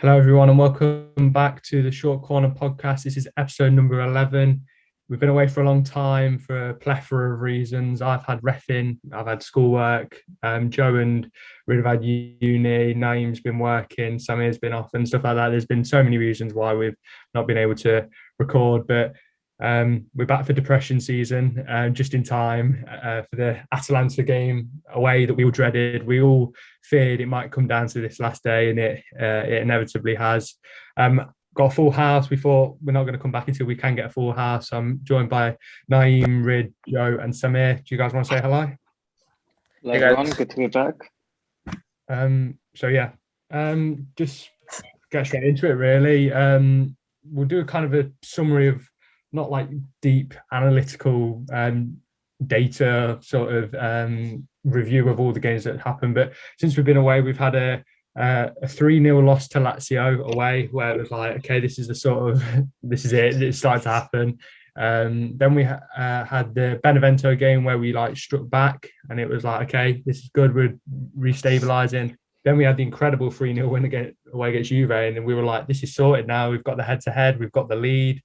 Hello, everyone, and welcome back to the Short Corner podcast. This is episode number 11. We've been away for a long time for a plethora of reasons. I've had reffing, I've had schoolwork, Joe and Rid have had uni, Naim's been working, Samir's been off, and stuff like that. There's been so many reasons why we've not been able to record, but we're back for depression season, just in time for the Atalanta game away that we all dreaded. We all feared it might come down to this last day, and it inevitably has. Got a full house. We thought we're not going to come back until we can get a full house. I'm joined by Naim, Rid, Joe, and Samir. Do you guys want to say hello? Hello, everyone. Good to be back. So yeah, just get straight into it. Really, we'll do a kind of a summary of not like deep analytical data sort of review of all the games that happened, but since we've been away, we've had a 3-0 loss to Lazio away, where it was like, okay, this is the sort of this is it. It started to happen. Then we had the Benevento game where we like struck back, and it was like, okay, this is good. We're restabilizing. Then we had the incredible 3-0 win away against Juve, and then we were like, this is sorted now. We've got the head-to-head. We've got the lead.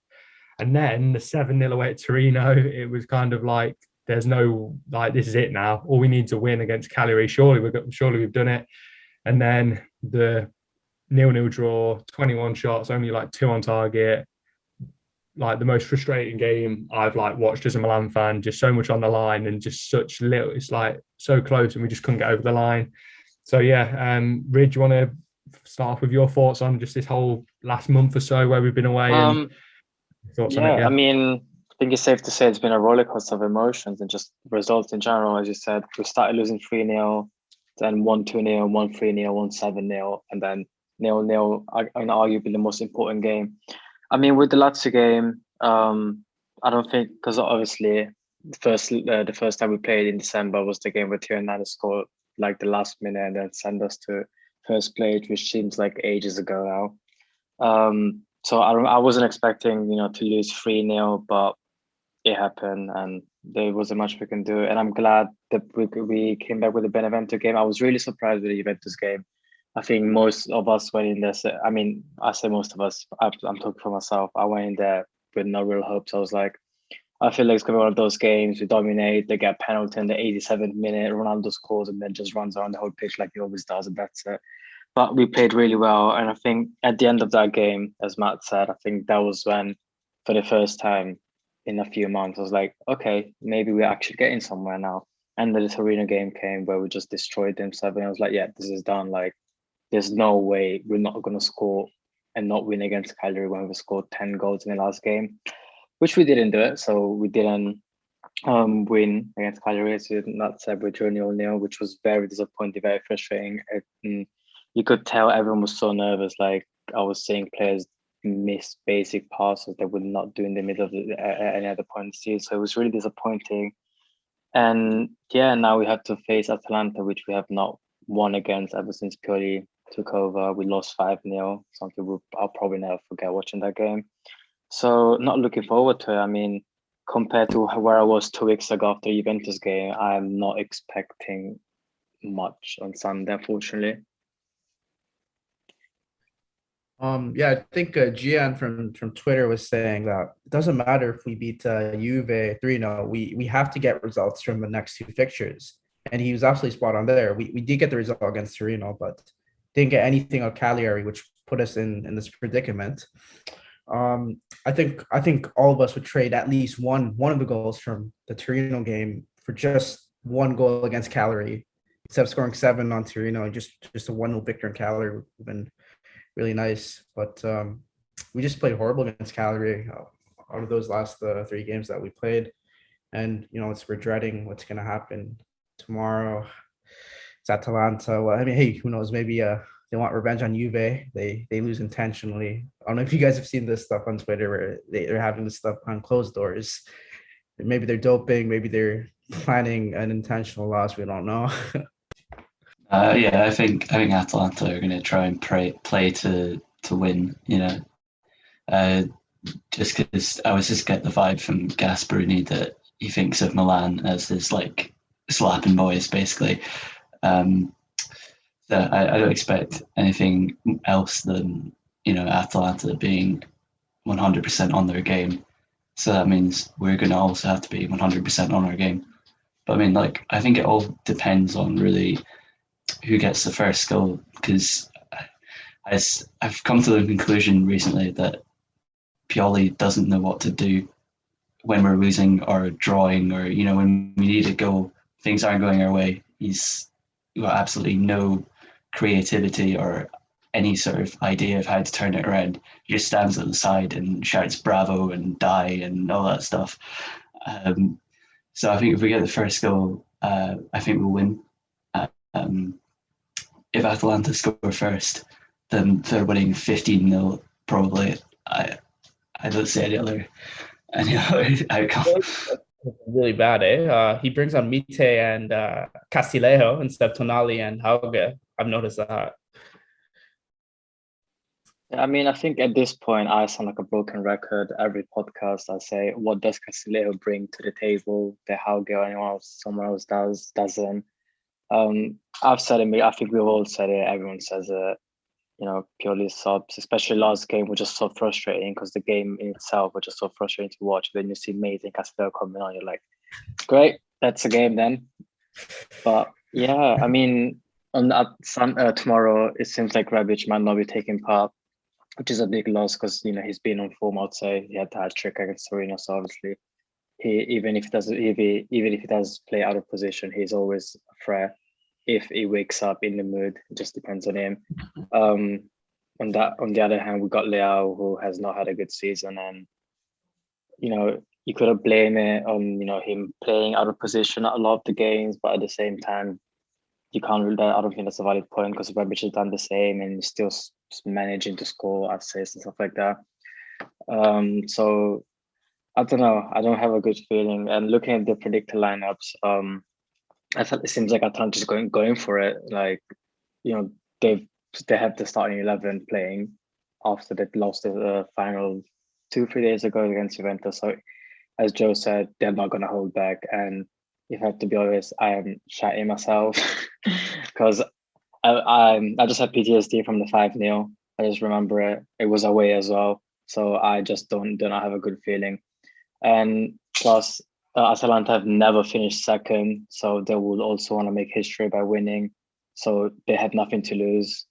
And then the 7-0 away at Torino, it was kind of like, there's no, like, this is it now. All we need to win against Cagliari. Surely we've done it. And then the 0-0 draw, 21 shots, only like 2 on target. Like the most frustrating game I've like watched as a Milan fan. Just so much on the line and just such little. It's like so close, and we just couldn't get over the line. So yeah, Rid, you want to start off with your thoughts on just this whole last month or so where we've been away and thoughts on it? I mean, I think it's safe to say it's been a roller coaster of emotions and just results in general. As you said, we started losing 3-0, then 1-2-0, 1-3-0, 1-7-0, and then 0-0, and arguably the most important game. I mean, with the Lazio game, I don't think, because obviously the first time we played in December was the game where Tirana scored like the last minute and then send us to first place, which seems like ages ago now. So I wasn't expecting, to lose 3-0, but it happened and there wasn't much we can do. And I'm glad that we came back with the Benevento game. I was really surprised with the Juventus game. I think most of us went in there. I mean, I say most of us, I'm talking for myself. I went in there with no real hopes. I was like, I feel like it's going to be one of those games. We dominate, they get penalty in the 87th minute, Ronaldo scores and then just runs around the whole pitch like he always does, and that's it. But we played really well. And I think at the end of that game, as Matt said, I think that was when, for the first time in a few months, I was like, okay, maybe we're actually getting somewhere now. And the Torino game came where we just destroyed them 7. I was like, yeah, this is done. Like, there's no way we're not going to score and not win against Cagliari when we scored 10 goals in the last game, which we didn't do it. So we didn't win against Cagliari. So that said, we drew 0-0, which was very disappointing, very frustrating. You could tell everyone was so nervous. Like, I was seeing players miss basic passes they would not do in the middle of any other point in the season. So it was really disappointing. And yeah, now we have to face Atalanta, which we have not won against ever since Pioli took over. We lost 5-0, something I'll probably never forget watching that game. So not looking forward to it. I mean, compared to where I was 2 weeks ago after the Juventus game, I'm not expecting much on Sunday, unfortunately. I think Gian from Twitter was saying that it doesn't matter if we beat Juve 3-0. We have to get results from the next 2 fixtures. And he was absolutely spot on there. We did get the result against Torino, but didn't get anything on Cagliari, which put us in this predicament. I think all of us would trade at least one of the goals from the Torino game for just 1 goal against Cagliari, instead of scoring 7 on Torino, and just a 1-0 victory in Cagliari would have been really nice. But we just played horrible against Cagliari out of those last 3 games that we played. And, we're dreading what's going to happen tomorrow. It's Atalanta. Well, I mean, hey, who knows? Maybe they want revenge on Juve. They lose intentionally. I don't know if you guys have seen this stuff on Twitter where they're having this stuff on closed doors. Maybe they're doping. Maybe they're planning an intentional loss. We don't know. I think Atalanta are going to try and play to win. Just because I was just get the vibe from Gasperini that he thinks of Milan as this like slapping boys, basically. So I don't expect anything else than, Atalanta being 100% on their game. So that means we're going to also have to be 100% on our game. But I mean, I think it all depends on really who gets the first goal, because I've come to the conclusion recently that Pioli doesn't know what to do when we're losing or drawing, or when we need a goal, things aren't going our way. He's got absolutely no creativity or any sort of idea of how to turn it around. He just stands at the side and shouts "Bravo" and "Die" and all that stuff. So I think if we get the first goal, I think we'll win. Um, if Atalanta score first, then they're winning 15-0 probably. I don't see any other outcome. Really bad, eh? He brings on Mite and Castillejo instead of Tonali and Hauge. I've noticed that. I mean, I think at this point, I sound like a broken record. Every podcast, I say, what does Castillejo bring to the table that Hauge or anyone else, someone else doesn't? I've said it, I think we've all said it, everyone says it, purely subs, especially last game, was just so frustrating because the game in itself was just so frustrating to watch. Then you see Mate and Castillejo coming on, you're like, great, that's a game then. But yeah, I mean, on tomorrow, it seems like Rebic might not be taking part, which is a big loss because he's been on form. I'd say he had the hat trick against Torino, so obviously even if he does play out of position, he's always a threat. If he wakes up in the mood, it just depends on him. On the other hand, we got Leao, who has not had a good season, and you could have blamed it on him playing out of position at a lot of the games, but at the same time, you can't rule that. I don't think that's a valid point because Rebic has done the same and still managing to score assists and stuff like that. So I don't know. I don't have a good feeling. And looking at the predictor lineups, I thought it seems like Atalanta is going for it. Like, they have the starting 11 playing after they lost the final 2-3 days ago against Juventus. So as Joe said, they're not going to hold back. And if I have to be honest, I am shitting myself because I just had PTSD from the 5-0. I just remember it. It was away as well. So I just do not have a good feeling. And plus, Atalanta have never finished second, so they will also want to make history by winning. So they have nothing to lose,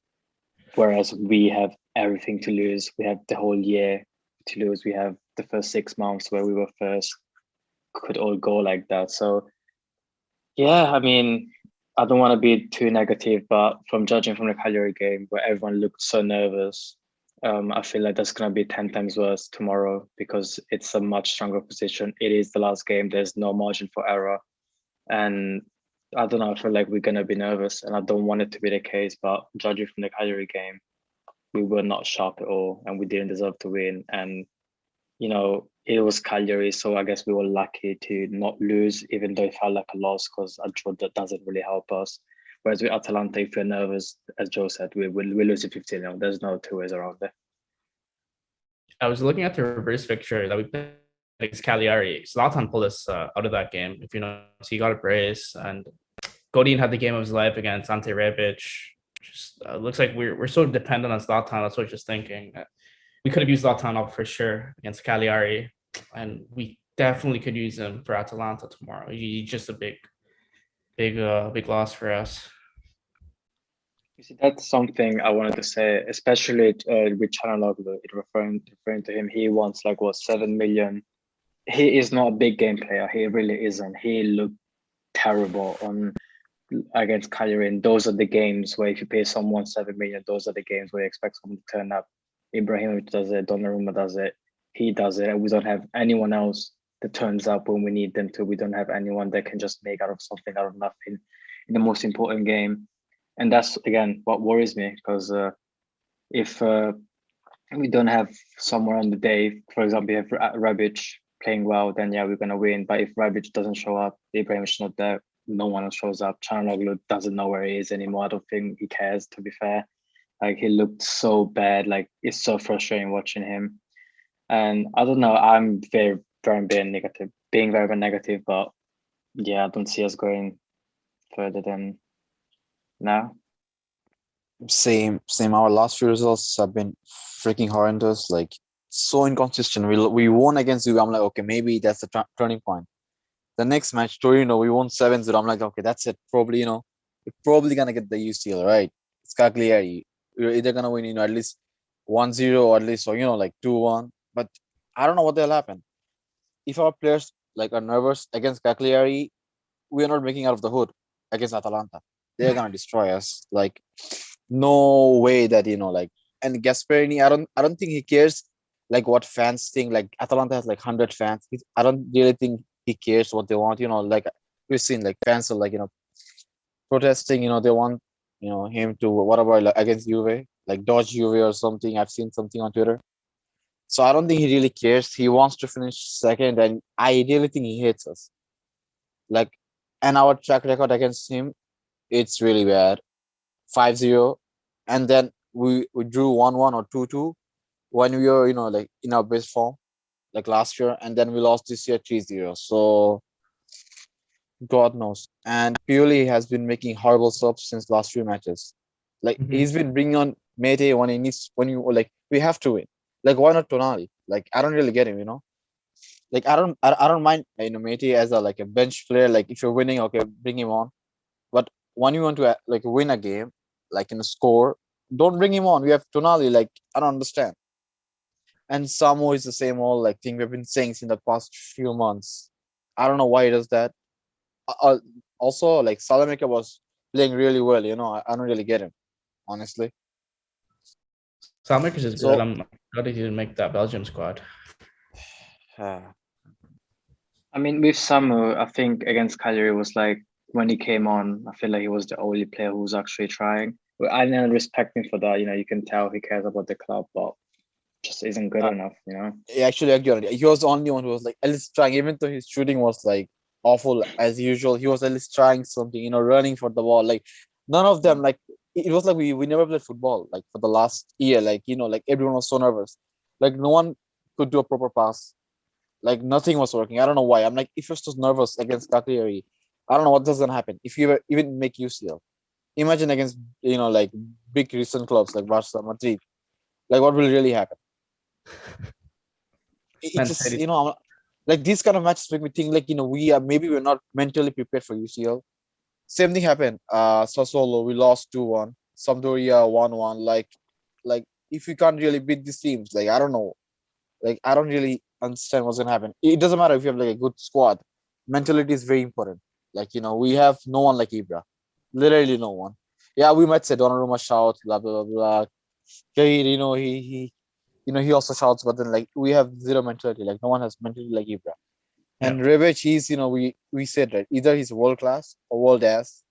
whereas we have everything to lose. We have the whole year to lose. We have the first 6 months where we were first. Could all go like that. So, yeah, I mean, I don't want to be too negative, but from judging from the Cagliari game where everyone looked so nervous, I feel like that's going to be 10 times worse tomorrow because it's a much stronger position. It is the last game. There's no margin for error. And I don't know, I feel like we're going to be nervous and I don't want it to be the case, but judging from the Cagliari game, we were not sharp at all and we didn't deserve to win. And, it was Cagliari, so I guess we were lucky to not lose, even though it felt like a loss because a draw that doesn't really help us. Whereas with Atalanta, if you're nervous, as Joe said, we lose it 15-0. There's no two ways around it. I was looking at the reverse fixture that we played against Cagliari. Zlatan pulled us out of that game. If so he got a brace, and Godin had the game of his life against Ante Rebic. Just looks like we're so dependent on Zlatan. That's what I was just thinking. We could have used Zlatan up for sure against Cagliari, and we definitely could use him for Atalanta tomorrow. He's just a big loss for us. You see, that's something I wanted to say, especially with Chanaloglu, referring to him. He wants 7 million. He is not a big game player. He really isn't. He looked terrible against Cagliari. And those are the games where if you pay someone 7 million, those are the games where you expect someone to turn up. Ibrahimovic does it. Donnarumma does it. He does it. And we don't have anyone else that turns up when we need them to. We don't have anyone that can just make out of something out of nothing in the most important game. And that's, again, what worries me because if we don't have someone on the day, for example, you have Rebic playing well, then yeah, we're going to win. But if Rebic doesn't show up, Ibrahimovic's not there, no one else shows up. Çalhanoğlu doesn't know where he is anymore. I don't think he cares, to be fair. He looked so bad. It's so frustrating watching him. And I don't know, I'm being very negative, but yeah, I don't see us going further than now. Same. Our last few results have been freaking horrendous. Like so inconsistent. We won against you. I'm like, okay, maybe that's the turning point. The next match, Torino, we won 7-0. I'm like, okay, that's it. Probably, we're probably gonna get the UCL, right? It's Cagliari. We're either gonna win, at least 1-0 or at least, or like 2-1. But I don't know what will happen. If our players like are nervous against Cagliari, we are not making out of the hood against Atalanta. They're gonna destroy us. Like, no way that like. And Gasperini, I don't think he cares like what fans think. Like Atalanta has like 100 fans. I don't really think he cares what they want. Like we've seen like fans are like protesting. They want him to whatever like, against Juve, like dodge Juve or something. I've seen something on Twitter. So I don't think he really cares. He wants to finish second, and I really think he hates us. Like, and our track record against him, it's really bad. 5-0, and then we drew 1-1 or 2-2 when we were like in our best form, like last year, and then we lost this year 3-0. So God knows. And Pioli has been making horrible subs since last few matches. Like he's been bringing on Mete when he needs, when you like we have to win. Like why not Tonali? Like I don't really get him. Like I don't mind Mete as a like a bench player. Like if you're winning, okay, bring him on. But when you want to like win a game, like in a score, don't bring him on. We have Tonali. Like I don't understand. And Samo is the same old like thing we've been saying in the past few months. I don't know why he does that. Also, like Salameka was playing really well. I don't really get him, honestly. Samir is good. So, I'm glad he didn't make that Belgium squad. I mean, with Samu, I think against Cagliari was like when he came on, I feel like he was the only player who was actually trying. I didn't respect him for that. You can tell he cares about the club, but just isn't good enough. he actually agree on it. He was the only one who was like at least trying, even though his shooting was like awful as usual. He was at least trying something, running for the ball. Like none of them, like it was like we never played football like for the last year. Like like everyone was so nervous. Like no one could do a proper pass. Like nothing was working. I don't know why. I'm like, if you're so nervous against Cagliari, I don't know what doesn't happen. If you even make UCL, imagine against like big recent clubs like Barca, Madrid. Like what will really happen? It's just like these kind of matches make me think like we're not mentally prepared for UCL. Same thing happened. Sassuolo, we lost 2-1. Sampdoria 1-1. Like if you can't really beat these teams, like I don't know. Like I don't really understand what's gonna happen. It doesn't matter if you have like a good squad. Mentality is very important. Like we have no one like Ibra, literally no one. Yeah, we might say Donnarumma shouts, blah blah blah blah. He also shouts, but then like we have zero mentality. Like no one has mentality like Ibra. And Rebic, he's we said right, either he's world class or world ass.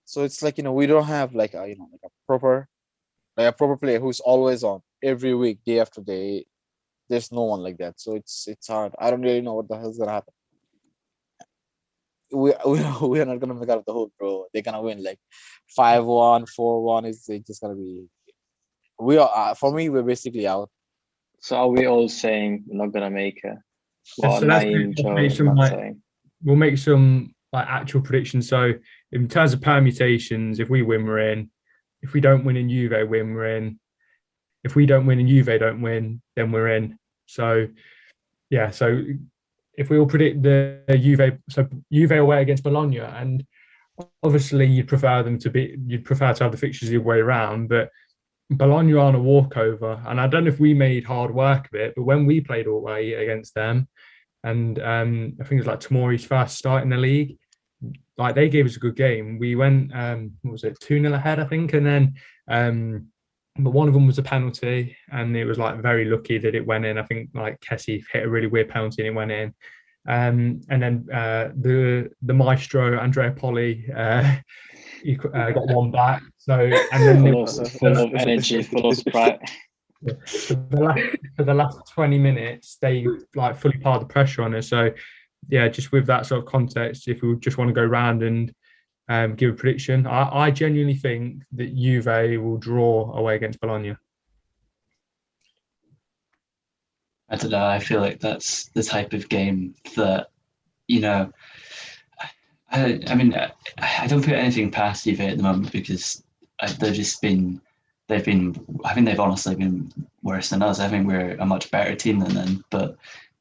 So it's like we don't have like a like a proper player who's always on every week, day after day. There's no one like that, so it's hard. I don't really know what the hell's gonna happen. We are not gonna make out of the hood, bro. They're gonna win like 5-1, 4-1. It's just gonna be. We are for me. We're basically out. So are we all saying we're not gonna make it? Well, so Naim, we'll make some like actual predictions. So in terms of permutations, if we win, we're in. If we don't win and Juve win, we're in. If we don't win and Juve don't win, then we're in. So, yeah. So if we all predict the Juve away against Bologna, and obviously you'd prefer to have the fixtures the other way around, but Bologna aren't a walkover. And I don't know if we made hard work of it, but when we played away against them, and I think it was like Tomori's first start in the league, like they gave us a good game. We went, what was it, 2-0 ahead, I think, and then but one of them was a penalty, and it was like very lucky that it went in. I think like Kessie hit a really weird penalty and it went in. And then the maestro Andrea Poli he got one back. So and then full of energy, full of sprite. For the last 20 minutes, they like fully piled the pressure on us. So yeah, just with that sort of context, if we just want to go round and give a prediction, I genuinely think that Juve will draw away against Bologna. I don't know. I feel like that's the type of game that, I mean, I don't put anything past Juve at the moment because I think they've honestly been worse than us. I think we're a much better team than them, but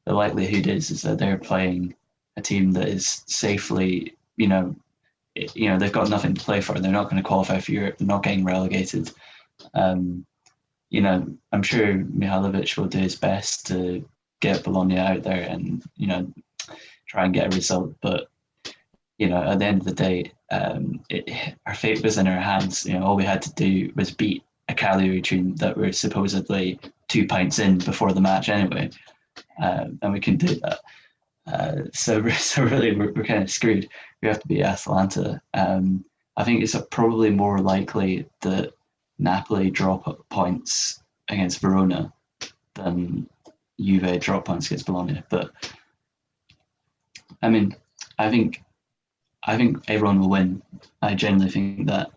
the likelihood is that they're playing a team that is safely, they've got nothing to play for. They're not going to qualify for Europe. They're not getting relegated. I'm sure Mihalovic will do his best to get Bologna out there and, try and get a result. But, at the end of the day, our fate was in our hands. All we had to do was beat a Cagliari team that were supposedly 2 pints in before the match anyway. And we can do that. So really, we're kind of screwed. We have to beat Atalanta. I think it's probably more likely that Napoli drop points against Verona than Juve drop points against Bologna. But I mean, I think everyone will win. I genuinely think that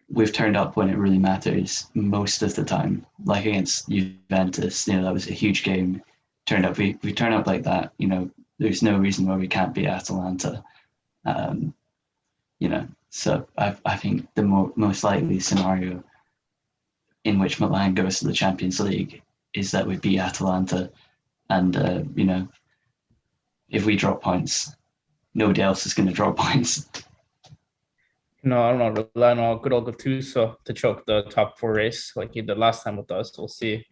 we've turned up when it really matters most of the time. Like against Juventus, that was a huge game. Turned up, we turn up like that. There's no reason why we can't beat Atalanta. So I think the most likely scenario in which Milan goes to the Champions League is that we beat Atalanta, and if we drop points, nobody else is going to drop points. No, I don't know. Relying on good old Gattuso to choke the top 4 race like he did last time with us. We'll see.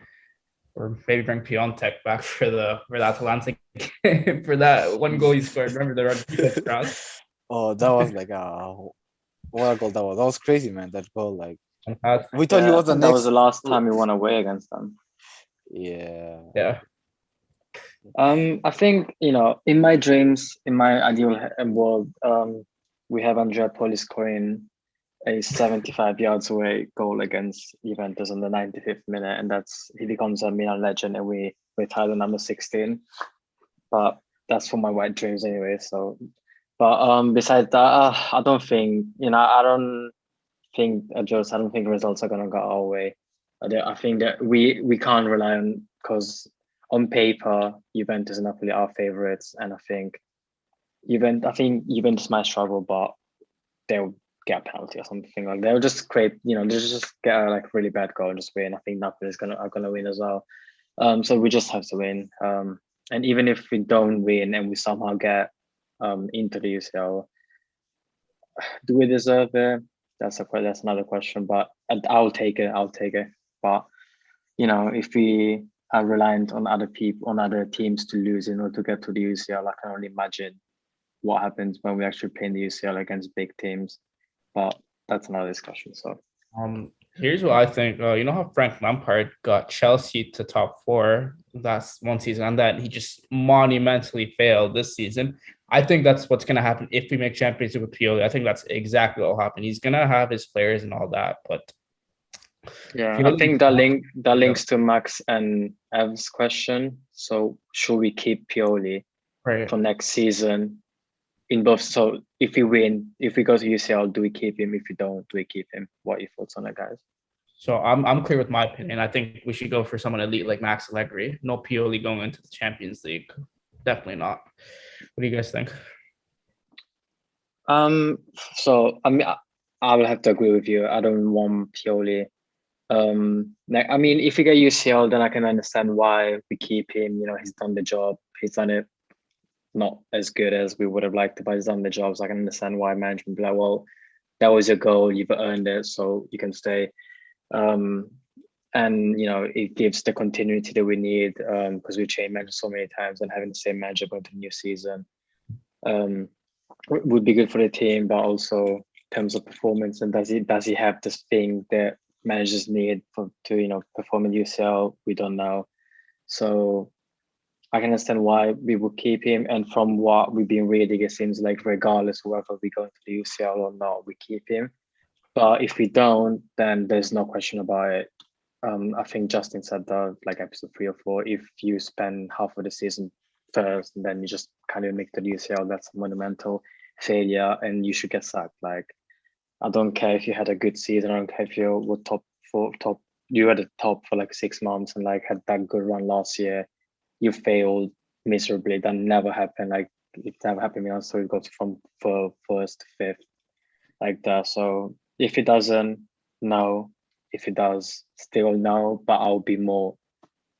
Or maybe bring Piontek back for the Atalanta game for that one goal he scored. Remember the Rodriguez cross? Oh, that was like what a goal that was. That was crazy, man. That goal, like we thought he was the next. That was the last time we won away against them. Yeah. I think in my dreams, in my ideal world, we have Andrea Poli scoring a 75 yards away goal against Juventus in the 95th minute, and he becomes a Milan legend, and we retire the number 16. But that's for my white dreams anyway. So, but besides that, I don't think I don't think results are gonna go our way. I think that we can't rely on, because on paper Juventus and Napoli are favorites, and I think Juventus might struggle, but they'll get a penalty or something. Like they'll just create, they'll just get a really bad goal and just win. I think Napoli are gonna win as well. So we just have to win. And even if we don't win and we somehow get into the UCL, do we deserve it? That's another question. But I'll take it. But if we are reliant on other teams to lose in order to get to the UCL, I can only imagine what happens when we actually play in the UCL against big teams. But that's another discussion. So here's what I think. How Frank Lampard got Chelsea to top 4 last one season, and that he just monumentally failed this season. I think that's what's going to happen if we make Champions League with Pioli. I think that's exactly what will happen. He's going to have his players and all that, but I think that links to Max and Ev's question. So should we keep Pioli for next season? In both, so if we win, if we go to UCL, do we keep him? If we don't, do we keep him? What are your thoughts on that, guys? So I'm clear with my opinion. I think we should go for someone elite like Max Allegri. No Pioli going into the Champions League. Definitely not. What do you guys think? So I will have to agree with you. I don't want Pioli. If we get UCL, then I can understand why we keep him. He's done the job. He's done it not as good as we would have liked to, but he's done the job. So I can understand why management be like, well, that was your goal, you've earned it, so you can stay. And it gives the continuity that we need, because we changed managers so many times, and having the same manager going to the new season would be good for the team, but also in terms of performance, and does he have this thing that managers need to perform in UCL? We don't know. So I can understand why we would keep him, and from what we've been reading, it seems like regardless whether we go into the UCL or not, we keep him. But if we don't, then there's no question about it. I think Justin said that like episode 3 or 4. If you spend half of the season first and then you just kind of make the UCL, that's a monumental failure, and you should get sacked. Like, I don't care if you had a good season. I don't care if you were you were at the top for like 6 months and like had that good run last year. You failed miserably. That never happened. Like, it never happened. So it goes from first to fifth like that. So If he doesn't, no. If he does, still no. But I'll be more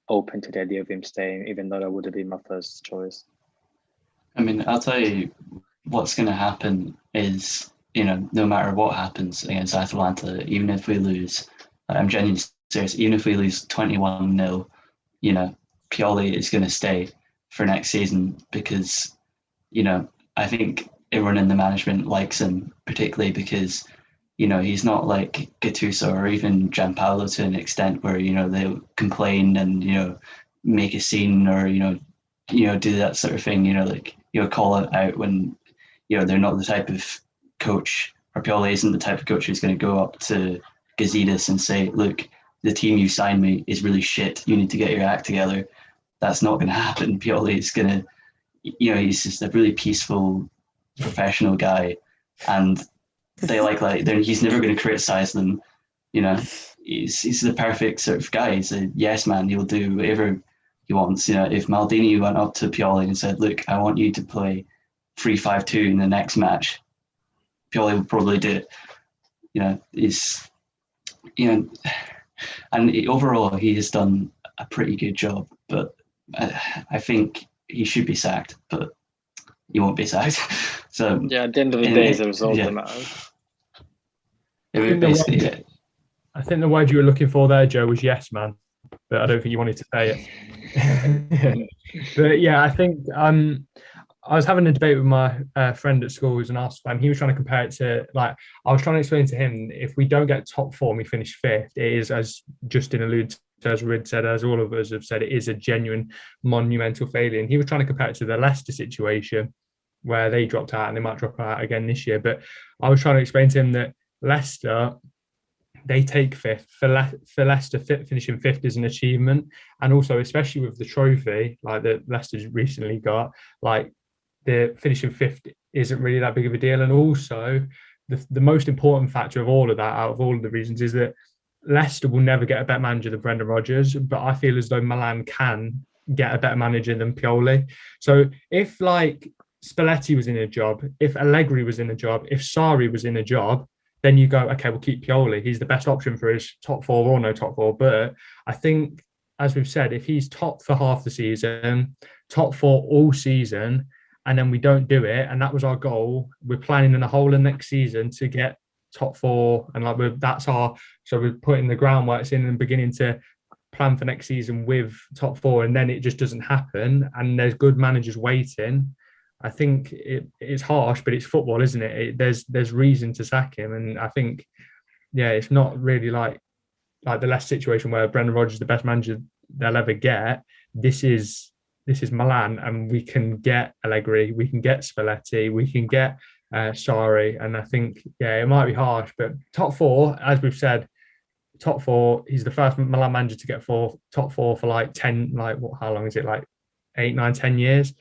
open to the idea of him staying, even though that would have been my first choice. I mean, I'll tell you what's going to happen is, no matter what happens against Atalanta, even if we lose, I'm genuinely serious, even if we lose 21-0, Pioli is going to stay for next season because, I think everyone in the management likes him, particularly because, he's not like Gattuso or even Gianpaolo to an extent where, they'll complain and, make a scene or, do that sort of thing, call it out when, they're not the type of coach, or Pioli isn't the type of coach who's going to go up to Gazidis and say, look, the team you signed me is really shit. You need to get your act together. That's not going to happen. Pioli is going to, he's just a really peaceful, professional guy. And they he's never going to criticize them. He's the perfect sort of guy. He's a yes man. He'll do whatever he wants. If Maldini went up to Pioli and said, look, I want you to play 3-5-2 in the next match, Pioli would probably do it. And overall he has done a pretty good job, but I think he should be sacked, but he won't be sacked. So yeah, at the end of the day, it's a result that matters. I think the word you were looking for there, Joe, was yes man, but I don't think you wanted to say it. But yeah, I think I was having a debate with my friend at school who's an Arsenal fan. He was trying to compare it to, I was trying to explain to him, if we don't get top four and we finish fifth, it is, as Justin alluded to, as Rid said, as all of us have said, it is a genuine monumental failure. And he was trying to compare it to the Leicester situation where they dropped out and they might drop out again this year. But I was trying to explain to him that Leicester, they take fifth. For Leicester, finishing fifth is an achievement. And also, especially with the trophy, that Leicester's recently got, the finishing fifth isn't really that big of a deal. And also, the most important factor of all of that, out of all of the reasons, is that Leicester will never get a better manager than Brendan Rodgers, but I feel as though Milan can get a better manager than Pioli. So if Spalletti was in a job, if Allegri was in a job, if Sarri was in a job, then you go, okay, we'll keep Pioli. He's the best option for his top four or no top four. But I think, as we've said, if he's top for half the season, top four all season, and then we don't do it, and that was our goal, we're planning in a whole of next season to get top four, and so we're putting the groundworks in and beginning to plan for next season with top four, and then it just doesn't happen, and there's good managers waiting. I think it's harsh, but it's football, isn't it? There's reason to sack him, and I think, it's not really like the Leicester situation where Brendan Rodgers is the best manager they'll ever get. This is Milan, and we can get Allegri, we can get Spalletti, we can get Sarri, and I think it might be harsh, but top four, as we've said, top four. He's the first Milan manager to get top four for 10, how long is it? 8, 9, 10 years.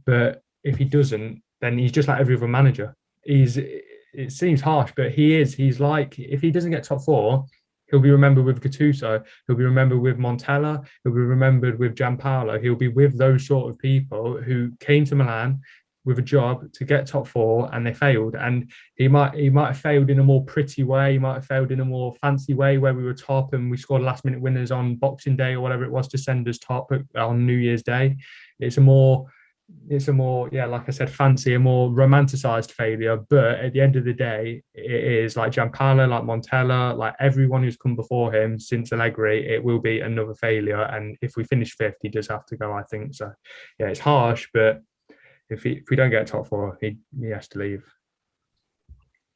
But if he doesn't, then he's just like every other manager. It seems harsh, but he's if he doesn't get top four, he'll be remembered with Gattuso. He'll be remembered with Montella. He'll be remembered with Gianpaolo. He'll be with those sort of people who came to Milan with a job to get top four and they failed. And he might have failed in a more pretty way. He might have failed in a more fancy way where we were top and we scored last minute winners on Boxing Day or whatever it was to send us top on New Year's Day. It's a more, like I said, fancy, a more romanticized failure. But at the end of the day, it is like Gianpaolo, like Montella, like everyone who's come before him since Allegri, it will be another failure. And if we finish fifth, he does have to go, I think. So, it's harsh, but if we don't get top four, he has to leave.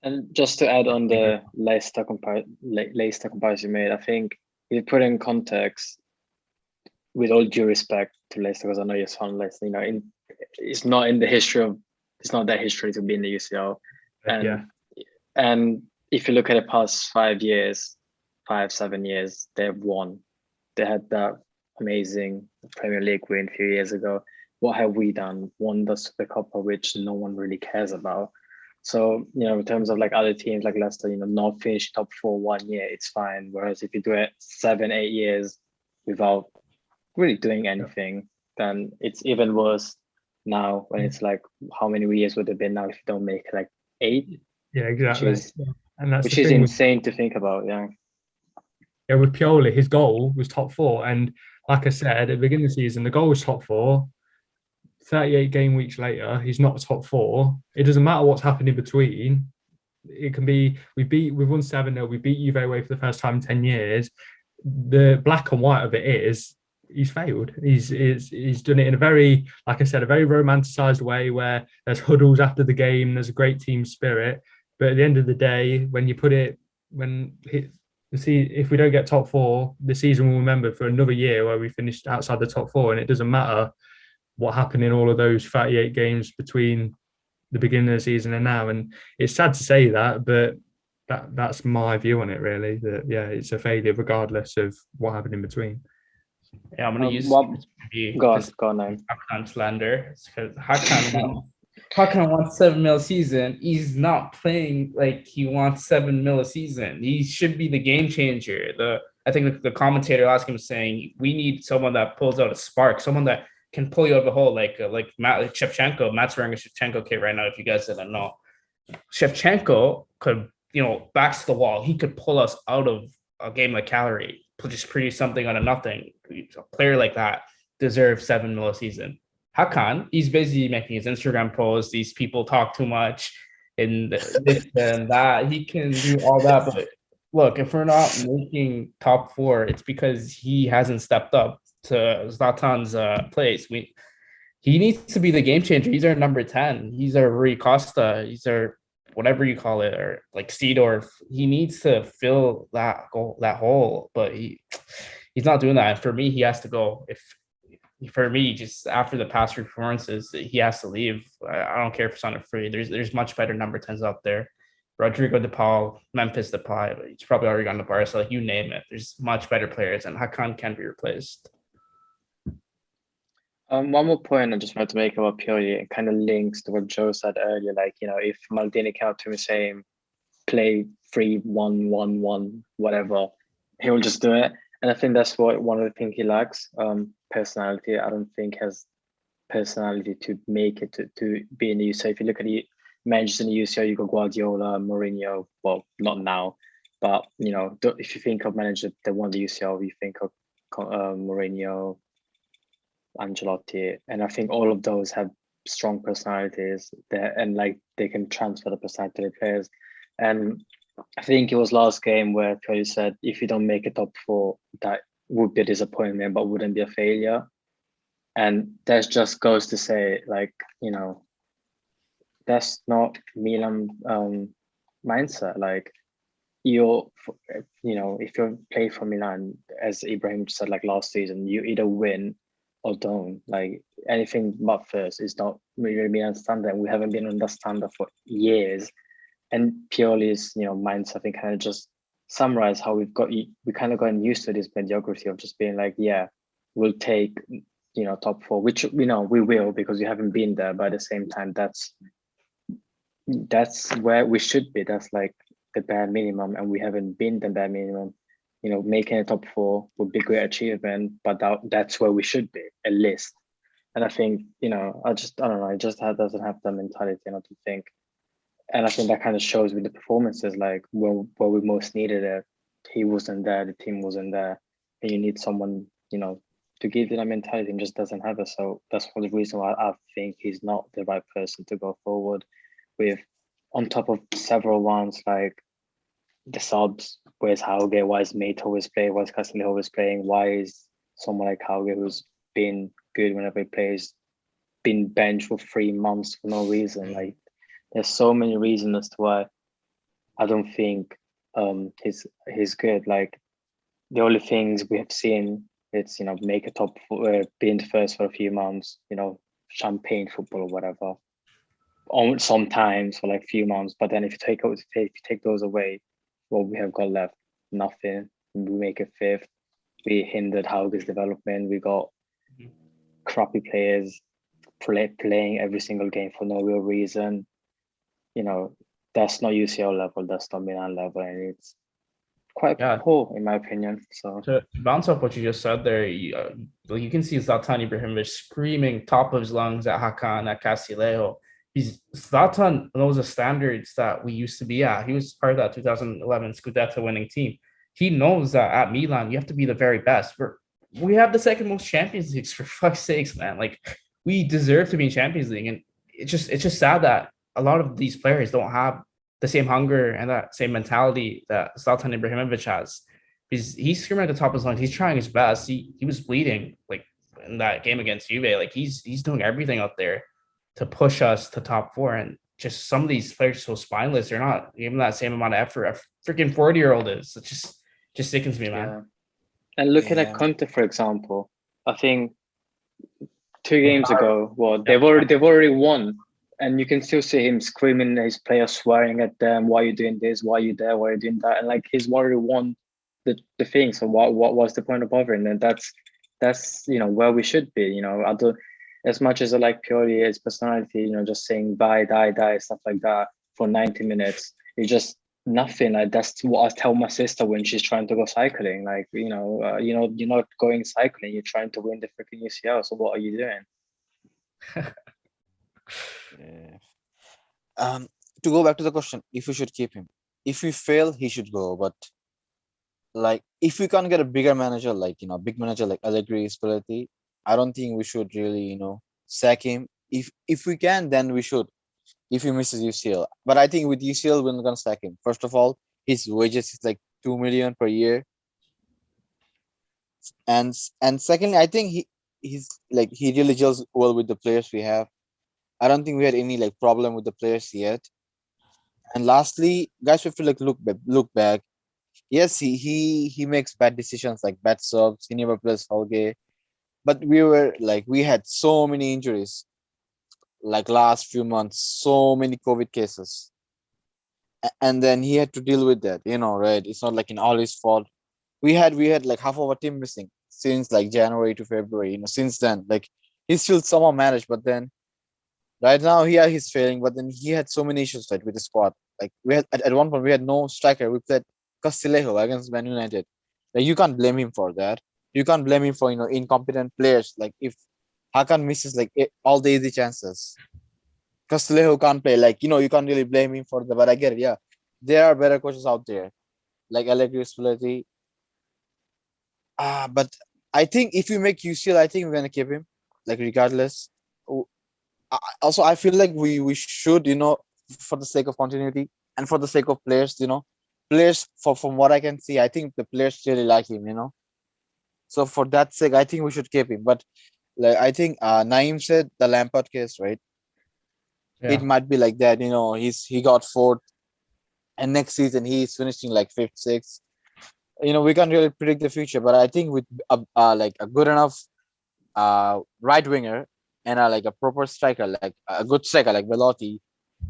And just to add on the Leicester comparison you made, I think if you put in context, with all due respect to Leicester, because I know you're fan Leicester, it's not that history to be in the UCL. And if you look at the past 5 years, 7 years, they've won. They had that amazing Premier League win a few years ago. What have we done? Won the Super Cup, which no one really cares about. So, in terms of other teams like Leicester, not finish top four 1 year, it's fine. Whereas if you do it 7, 8 years without really doing anything, then it's even worse now when it's how many years would it have been now if you don't make 8? Yeah, exactly. And that's which the is thing with, insane to think about. Yeah. yeah, with Pioli, his goal was top four. And like I said, at the beginning of the season, the goal was top four. 38 game weeks later, he's not top four. It doesn't matter what's happened in between. It can be we've won 7-0, we beat Juve away for the first time in 10 years. The black and white of it is he's failed. He's done it in a very, like I said, a very romanticized way where there's huddles after the game, there's a great team spirit. But at the end of the day, when you put it if we don't get top four, the season will remember for another year where we finished outside the top four, and it doesn't matter what happened in all of those 38 games between the beginning of the season and now. And it's sad to say that, but that's my view on it, really. That yeah, it's a failure regardless of what happened in between. Yeah, I'm gonna use Go on, Naim. Hakan slander because Hakan wants 7 mil a season. He's not playing like he wants 7 mil a season. He should be the game changer. I think the commentator last game was saying we need someone that pulls out a spark, someone that can pull you out of the hole, like Shevchenko. Matt's wearing a Shevchenko kit right now. If you guys didn't know, Shevchenko could, backs to the wall. He could pull us out of a game like Cagliari, just produce something out of nothing. A player like that deserves 7 mil a season. Hakan, he's busy making his Instagram posts. These people talk too much and this and that. He can do all that, but look, if we're not making top four, it's because he hasn't stepped up to Zlatan's place. He needs to be the game changer. He's our number 10. He's our Rui Costa. He's our whatever you call it, or like Seedorf. He needs to fill that hole, but he's not doing that. And for me, he has to go. For me, just after the past performances, he has to leave. I don't care if it's on a free. There's much better number 10s out there. Rodrigo De Paul, Memphis Depay, but he's probably already gone to Barca. Like you name it, there's much better players, and Hakan can be replaced. One more point I just wanted to make about Pioli. It kind of links to what Joe said earlier. Like, if Maldini came up to me saying, play 3-1-1-1, whatever, he will just do it. And I think that's one of the things he lacks. Personality. I don't think has personality to make it to be in the UCL. If you look at the managers in the UCL, you got Guardiola, Mourinho. Well, not now, but if you think of managers that won the UCL, you think of Mourinho, Ancelotti, and I think all of those have strong personalities there, and like they can transfer the personality to the players. And I think it was last game where Pioli said, if you don't make a top four, that would be a disappointment, but wouldn't be a failure. And that just goes to say, like, that's not Milan mindset. Like, if you play for Milan, as Ibrahim said, like last season, you either win or don't. Like anything but first is not really Milan standard. We haven't been on that standard for years. And Pioli's, mindset, I think, kind of just summarize how we kind of gotten used to this mediocrity of just being like, yeah, we'll take, top four, which we will because we haven't been there. But at the same time, that's where we should be. That's like the bare minimum, and we haven't been the bare minimum. Making a top four would be a great achievement, but that's where we should be, at least. And I think, I don't know, it just doesn't have that mentality, to think. And I think that kind of shows with the performances, like where we most needed it, he wasn't there, the team wasn't there, and you need someone, to give you that mentality, and just doesn't have it. So that's one of the reasons why I think he's not the right person to go forward with, on top of several ones like the subs. Where's Hauge? Why is Mate always playing? Why is Castello always playing? Why is someone like Hauge, who's been good whenever he plays, been benched for 3 months for no reason? Like, there's so many reasons as to why I don't think he's good. Like, the only things we have seen, it's make a top four, be in the first for a few months, champagne football or whatever. Sometimes for like a few months, but then if you take those away, what we have got left, nothing. We make it fifth. We hindered Hauge's development. We got crappy players playing every single game for no real reason. That's not UCL level. That's not Milan level, and it's quite poor in my opinion. So to bounce off what you just said there, you can see Zlatan Ibrahimovic screaming top of his lungs at Hakan, at Castillejo. Zlatan knows the standards that we used to be at. He was part of that 2011 Scudetto winning team. He knows that at Milan, you have to be the very best. We have the second most Champions Leagues, for fuck's sakes, man. Like, we deserve to be in Champions League. And it's just sad that a lot of these players don't have the same hunger and that same mentality that Zlatan Ibrahimovic has. Because he's screaming at the top of his lungs. He's trying his best. He was bleeding like in that game against Juve. Like, he's doing everything out there to push us to top four. And just some of these players are so spineless. They're not giving that same amount of effort a freaking 40-year-old is. It just sickens me, man. Yeah. And looking Yeah. at Conte, for example, I think 2 games ago, well, they've already won, and you can still see him screaming at his players, swearing at them. Why are you doing this? Why are you there? Why are you doing that? And like, he's already won the thing. So what was the point of bothering? And that's where we should be. I don't, as much as I like purely his personality, just saying bye, die, stuff like that for 90 minutes. It's just nothing. Like, that's what I tell my sister when she's trying to go cycling. Like, you're not going cycling. You're trying to win the freaking UCL. So what are you doing? Yeah. To go back to the question, if we should keep him, if we fail, he should go. But like, if we can't get a bigger manager, like big manager like Allegri, Spalletti, I don't think we should really sack him. If we can, then we should. If he misses UCL, but I think with UCL we're not gonna sack him. First of all, his wages is like 2 million per year, and secondly, I think he really gels well with the players we have. I don't think we had any like problem with the players yet. And lastly, guys, we have to like look back. Yes, he makes bad decisions like bad subs. He never plays Holge, but we had so many injuries like last few months, so many COVID cases. And then he had to deal with that, right? It's not like in all his fault. We had like half of our team missing since like January to February, since then. Like, he's still somehow managed, but then right now he's failing, but then he had so many issues right with the squad. Like, we had at one point we had no striker. We played Castillejo against Man United. Like, you can't blame him for that. You can't blame him for incompetent players. Like, if Hakan misses like all the easy chances, Castillejo can't play. Like, you can't really blame him for that. But I get it. Yeah, there are better coaches out there, like Allegri, Spalletti. But I think if we make UCL, I think we're gonna keep him, like, regardless. Also, I feel like we should, for the sake of continuity and for the sake of players, players from what I can see, I think the players really like him, So for that sake, I think we should keep him. But like, I think Naim said the Lampard case, right? Yeah. It might be like that, he got fourth, and next season he's finishing like fifth, sixth. We can't really predict the future, but I think with like a good enough right winger and like a proper striker, like a good striker like Velotti,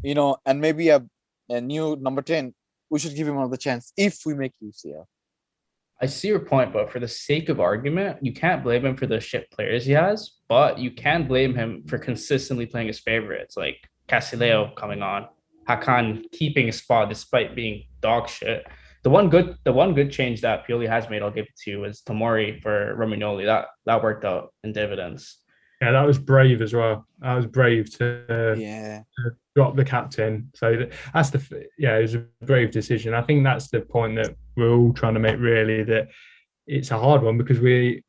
and maybe a new number 10, we should give him another chance if we make UCL. I see your point, but for the sake of argument, you can't blame him for the shit players he has, but you can blame him for consistently playing his favorites, like Castillejo coming on, Hakan keeping his spot despite being dog shit. The one good change that Pioli has made, I'll give it to you, is Tomori for Romagnoli. That worked out in dividends. Yeah, that was brave as well. That was brave to drop the captain. So that's it was a brave decision. I think that's the point that we're all trying to make, really, that it's a hard one, because we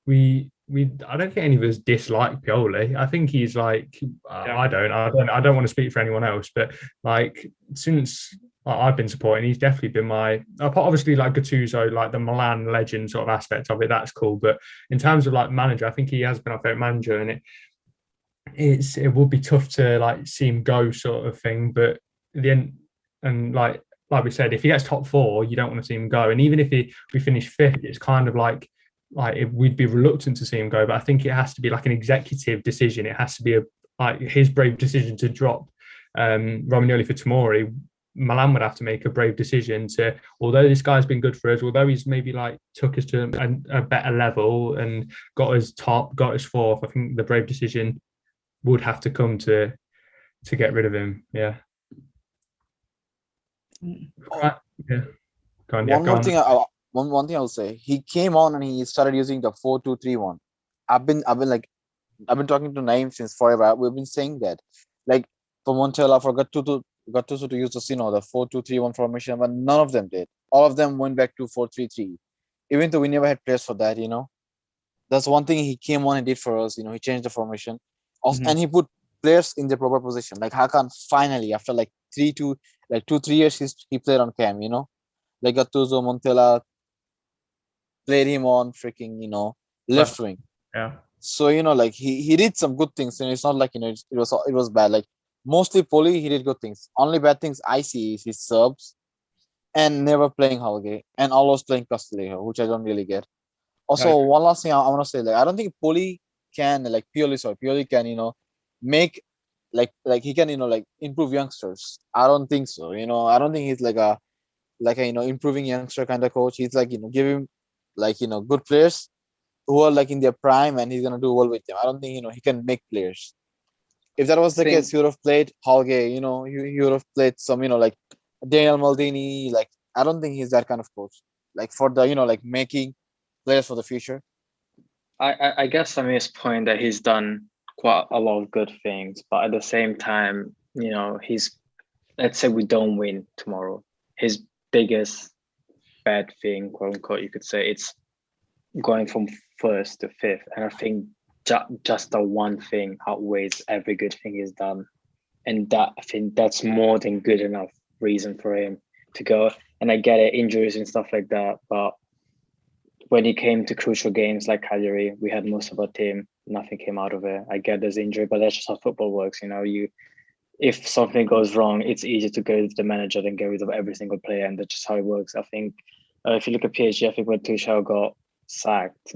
I don't think any of us dislike Pioli. I think he's like, I don't want to speak for anyone else, but like, since I've been supporting, he's definitely been obviously like Gattuso, like the Milan legend sort of aspect of it, that's cool. But in terms of like manager, I think he has been our favorite manager, and it would be tough to like see him go, sort of thing. But at the end, and like we said, if he gets top four, you don't want to see him go. And even if we finish fifth, it's kind of like we'd be reluctant to see him go. But I think it has to be like an executive decision. It has to be his brave decision to drop Romagnoli for Tomori. Milan would have to make a brave decision to, although this guy's been good for us, although he's maybe like took us to a better level and got us top, got us fourth, I think the brave decision would have to come to get rid of him. Yeah. Right. Yeah. One thing I'll say, he came on and he started using the 4-2-3-1. I've been talking to Naim since forever. We've been saying that, like, for Montella, for Gattuso to use the 4-2-3-1 formation, but none of them did. All of them went back to 4-3-3. Even though we never had players for that, That's one thing he came on and did for us. He changed the formation. Also, and he put players in the proper position. Like Hakan, finally, after like 2-3 years, he played on cam, Like Gattuso, Montella played him on freaking, left wing. Yeah. So, like he did some good things. It's not like, it was bad. Like mostly Poli, he did good things. Only bad things I see is his subs and never playing Halge and always playing Castillejo, which I don't really get. Also, one last thing I want to say, like I don't think Poli can Pioli can, make like he can, improve youngsters. I don't think so. I don't think he's like a improving youngster kind of coach. He's like, give him like, good players who are like in their prime and he's gonna do well with them. I don't think, he can make players. If that was the case, he would have played Halge, he would have played some, like Daniel Maldini. Like I don't think he's that kind of coach. Like for the, like making players for the future. I guess Samir's point that he's done quite a lot of good things, but at the same time, he's, let's say we don't win tomorrow, his biggest bad thing, quote unquote, you could say, it's going from first to fifth. And I think just the one thing outweighs every good thing he's done. And that, I think that's more than good enough reason for him to go. And I get it, injuries and stuff like that, but when it came to crucial games like Cagliari, we had most of our team, nothing came out of it. I get there's injury, but that's just how football works. If something goes wrong, it's easier to go to the manager than get rid of every single player, and that's just how it works. I think if you look at PSG, I think when Tuchel got sacked,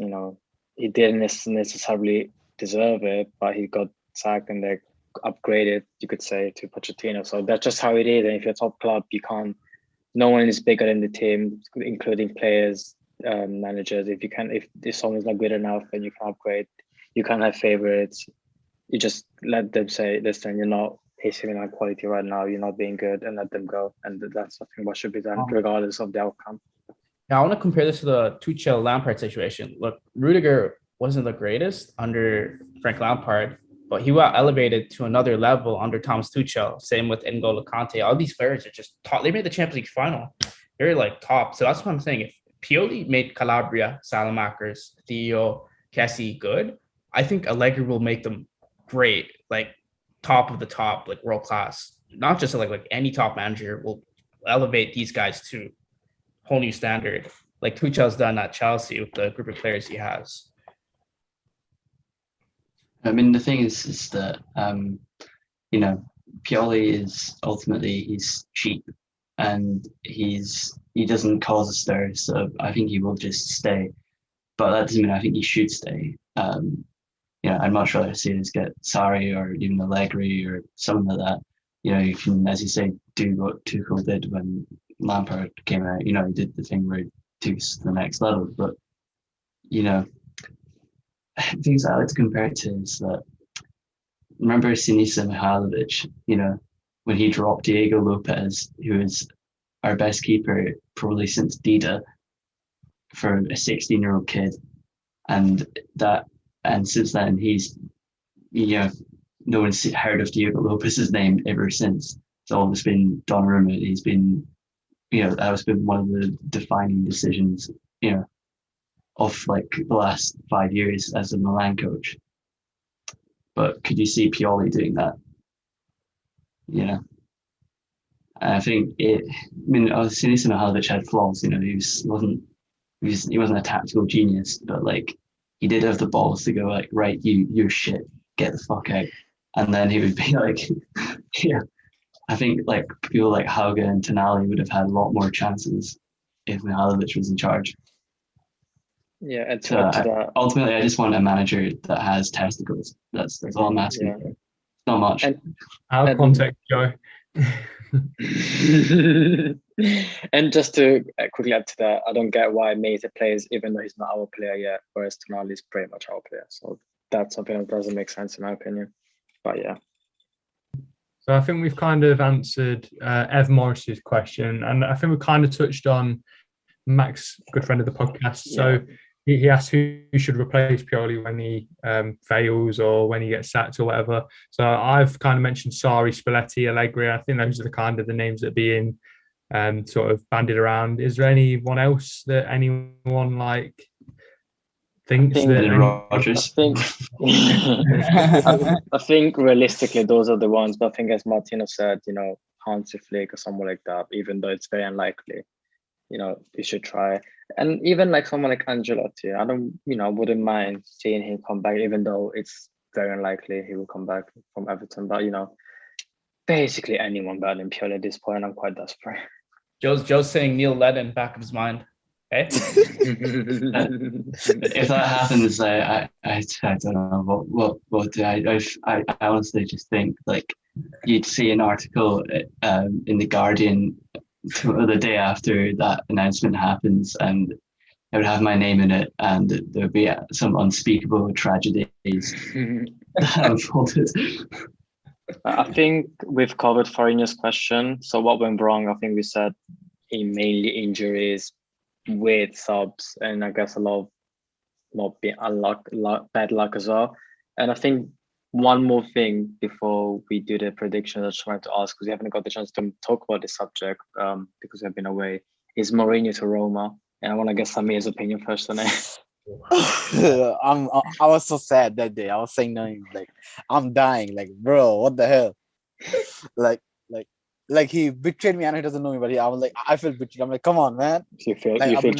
he didn't necessarily deserve it, but he got sacked and they upgraded, you could say, to Pochettino. So that's just how it is. And if you're a top club, you can't. No one is bigger than the team, including players. Managers, if someone's not good enough, then you can upgrade. You can't have favorites. You just let them say, listen, you're not AC Milan quality right now, you're not being good, and let them go. And that's something what should be done regardless of the outcome. Now I want to compare this to the Tuchel Lampard situation. Look, Rudiger wasn't the greatest under Frank Lampard, but he got elevated to another level under Thomas Tuchel. Same with N'Golo Kante. All these players are just top. They made the Champions League final. They're like top. So that's what I'm saying. If Pioli made Calabria, Salamakers, Theo, Kessie good, I think Allegri will make them great, like top of the top, like world class. Not just like any top manager will elevate these guys to a whole new standard, like Tuchel's done at Chelsea with the group of players he has. I mean, the thing is that Pioli is ultimately, he's cheap and he doesn't cause a stir, so I think he will just stay. But that doesn't mean I think he should stay. I'd much rather see us get Sarri or even Allegri or someone like that. You can, as you say, do what Tuchel did when Lampard came out. He did the thing where he took us to the next level. But things I like to compare it to is that, remember Sinisa Mihajlovic, when he dropped Diego Lopez, who was our best keeper probably since Dida, for a 16-year-old kid, and since then he's, no one's heard of Diego Lopez's name ever since. It's always been Donnarumma. He's been, that has been one of the defining decisions, of like the last 5 years as a Milan coach. But could you see Pioli doing that? I think Sinisa Mihajlovic had flaws. He wasn't a tactical genius, but like he did have the balls to go like, right, you're shit, get the fuck out. And then he would be like, yeah. I think like people like Hauge and Tonali would have had a lot more chances if Mihajlovic was in charge. Yeah, and to add to that, ultimately, I just want a manager that has testicles. That's all I'm asking for. Not much. Out of context, Joe. And just to quickly add to that, I don't get why Mate plays even though he's not our player yet, whereas Tonali is pretty much our player. So that's something that doesn't make sense in my opinion. But yeah. So I think we've kind of answered Ev Morris's question, and I think we kind of touched on Max, good friend of the podcast. So he asked who should replace Pioli when he fails or when he gets sacked or whatever. So I've kind of mentioned Sarri, Spalletti, Allegri. I think those are the kind of the names that are being sort of bandied around. Is there anyone else that anyone like thinks that? Rodgers. I think realistically those are the ones. But I think as Martino said, Hansi Flick or someone like that, even though it's very unlikely, you should try. And even like someone like Ancelotti, I don't, wouldn't mind seeing him come back, even though it's very unlikely he will come back from Everton. But basically anyone better than Pioli at this point. I'm quite desperate. Joe's saying Neil Lennon back of his mind. Okay. If that happens, I don't know what do I honestly just think like you'd see an article in the Guardian the day after that announcement happens, and I would have my name in it, and there would be some unspeakable tragedies that unfolded. I think we've covered Farina's question. So what went wrong? I think we said mainly injuries with subs, and I guess a lot of not being bad luck as well. And I think one more thing before we do the predictions, I just wanted to ask, because we haven't got the chance to talk about this subject because we've been away, is Mourinho to Roma? And I want to get Samir's opinion first on it. I was so sad that day. I was saying nothing, like I'm dying, like bro, what the hell? like he betrayed me and he doesn't know me, but I was like, I feel betrayed. I'm like, come on, man. You feel I've been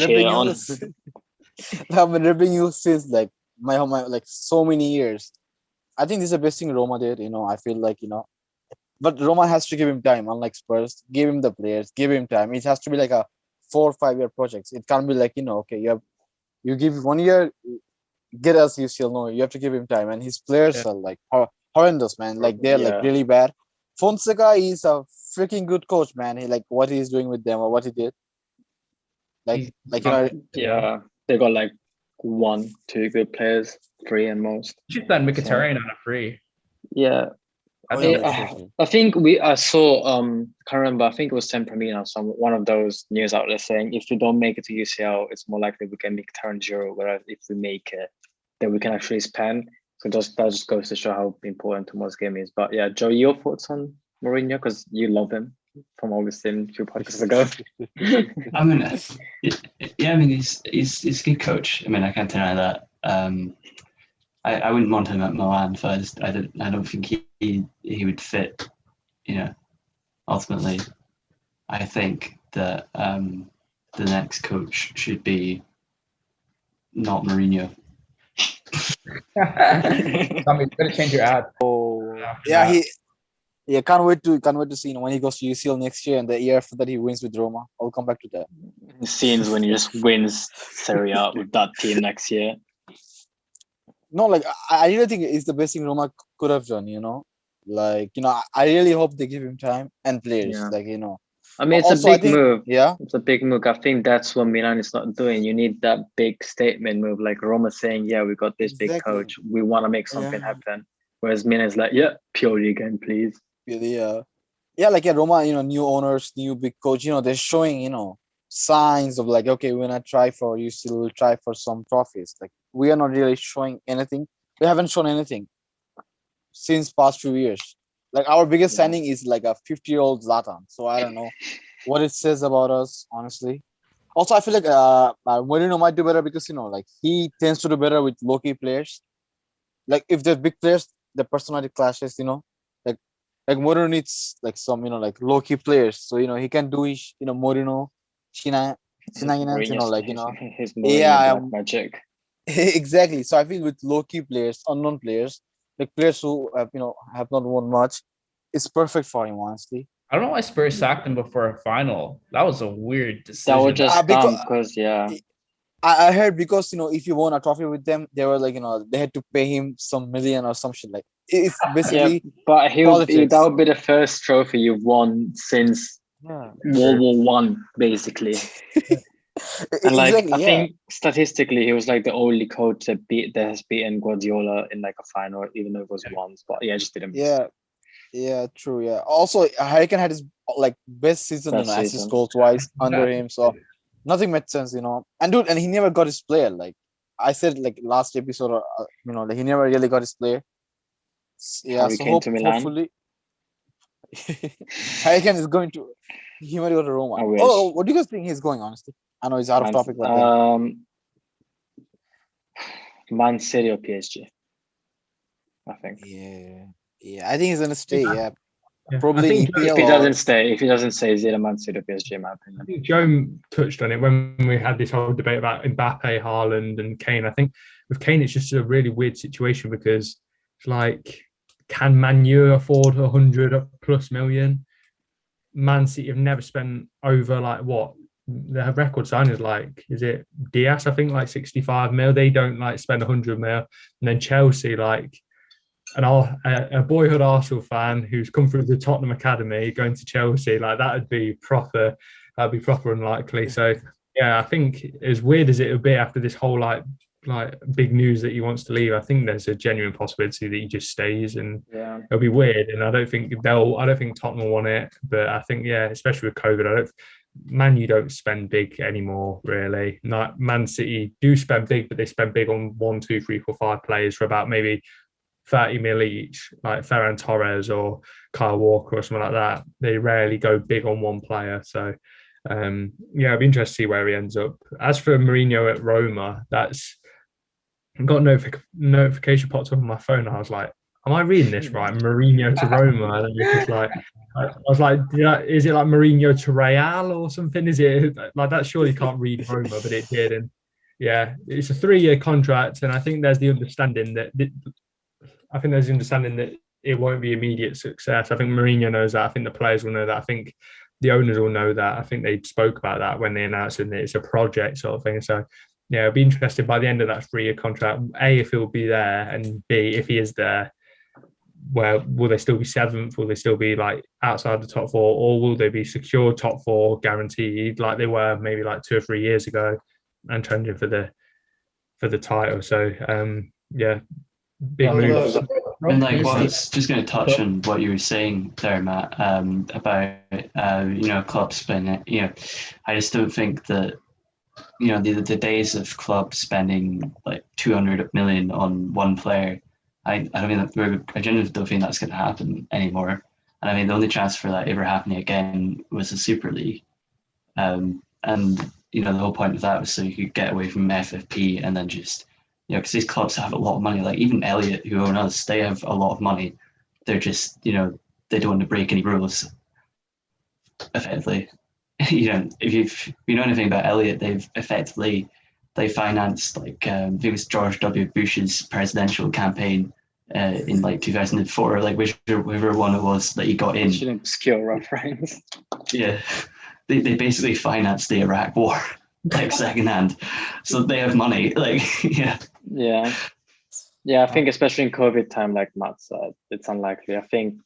ripping you since like my like so many years. I think this is the best thing Roma did. I feel like but Roma has to give him time. Unlike Spurs, give him the players, give him time. It has to be like a 4 or 5 year project. It can't be like okay, you give 1 year, get us UCL. No, you have to give him time. And his players are like horrendous, man. Like they're like really bad. Fonseca is a freaking good coach, man. He like what he's doing with them or what he did. Like they got like 1, 2 good players, 3 and most. You should send Mkhitaryan on a free. Yeah. I think I saw can't remember, I think it was Tempramino, one of those news outlets saying if we don't make it to UCL, it's more likely we can make turn 0, whereas if we make it, then we can actually spend. So that just goes to show how important tomorrow's game is. But yeah, Joe, your thoughts on Mourinho, because you love him from what we've seen a few podcasts ago. I mean, he's a good coach. I mean, I can't deny that. I wouldn't want him at Milan first. I don't think he would fit. Ultimately, I think that the next coach should be not Mourinho. Samir, you better change your ad. Can't wait to see when he goes to UCL next year and the year after that he wins with Roma. I'll come back to that. Scenes when he just wins Serie A with that team next year. No, like I really think it's the best thing Roma could have done. Like I really hope they give him time and players. Yeah. Like I mean, it's a big move. Yeah, it's a big move. I think that's what Milan is not doing. You need that big statement move, like Roma saying, "Yeah, we got this big coach. We want to make something happen." Whereas Milan is like, "Yeah, Pioli again, please." Like Roma, new owners, new big coach. They're showing, signs of like, okay, we're gonna try for you. Still try for some trophies. Like we are not really showing anything. We haven't shown anything since past few years. Like our biggest signing is like a 50-year-old Zlatan. So I don't know what it says about us, honestly. Also, I feel like Mourinho might do better because like he tends to do better with low-key players. Like if they're big players, the personality clashes. Like Mourinho needs like some like low-key players. So he can do his Mourinho, shenanigans. His black magic. Exactly. So I feel with low-key players, unknown players, like players who have not won much, it's perfect for him, honestly. I don't know why Spurs sacked him before a final. That was a weird decision. That was just because I heard because if you won a trophy with them, they were like they had to pay him some million or some shit. Like it's basically but that would be the first trophy you've won since World War One, basically. And like I think statistically, he was like the only coach that has beaten Guardiola in like a final, even though it was once. But just didn't. Yeah, true. Yeah. Also, Hurricane had his like best season, assist goals wise under him. So nothing made sense, And he never got his player. Like I said like last episode, like he never really got his player. Yeah, Harry so Kane to Milan. hopefully Harry Kane is going to. He might go to Roma. I wish. Oh, what do you guys think he's going? Honestly, I know it's out of topic, but then. Man City or PSG, I think. Yeah, I think he's gonna stay. Yeah, Yeah. probably I think EPL. If he doesn't stay, is either Man City or PSG, in my opinion. I think Joe touched on it when we had this whole debate about Mbappe, Haaland, and Kane. I think with Kane, it's just a really weird situation because it's like, can Man U afford 100+ million? Man City have never spent over like what their record sign is like. Is it Diaz? I think like 65 mil. They don't like spend 100 mil, and then Chelsea like. A boyhood Arsenal fan who's come through the Tottenham academy going to Chelsea, like that'd be proper unlikely. So yeah, I think as weird as it would be after this whole like big news that he wants to leave, I think there's a genuine possibility that he just stays, and it'll be weird. And I don't think Tottenham will want it, but I think especially with COVID, Man U don't spend big anymore, really. Like Man City do spend big, but they spend big on 1, 2, 3, 4, 5 players for about maybe 30 mil each, like Ferran Torres or Kyle Walker or something like that. They rarely go big on one player. So, it'd be interesting to see where he ends up. As for Mourinho at Roma, that's got notification popped up on my phone. I was like, am I reading this right? Mourinho to Roma. And it was like, I was like, is it like Mourinho to Real or something? Is it like that? Surely can't read Roma, but it did. And yeah, it's a 3-year contract, and I think there's the understanding that. It won't be immediate success. I think Mourinho knows that. I think the players will know that. I think the owners will know that. I think they spoke about that when they announced it. It's a project sort of thing. So, it'll be interesting by the end of that 3-year contract, A, if he'll be there, and B, if he is there, well, will they still be 7th? Will they still be like outside the top 4? Or will they be secure top 4 guaranteed like they were maybe like 2 or 3 years ago and trending for the title? So, big moves. And I was just going to touch on what you were saying there, Matt, about clubs spending. I just don't think that the days of clubs spending like 200 million on one player. I genuinely don't think that's going to happen anymore. And I mean, the only chance for that ever happening again was the Super League, and the whole point of that was so you could get away from FFP and then just. Because these clubs have a lot of money. Like even Elliot, who own us, they have a lot of money. They're just, they don't want to break any rules. Effectively, if you know anything about Elliot, they financed like I think it was George W. Bush's presidential campaign in like 2004, like whichever one it was that he got in. Such an obscure reference. Yeah, they basically financed the Iraq War. Like secondhand, so they have money. Like yeah. I think especially in COVID time, like Matt said, it's unlikely. I think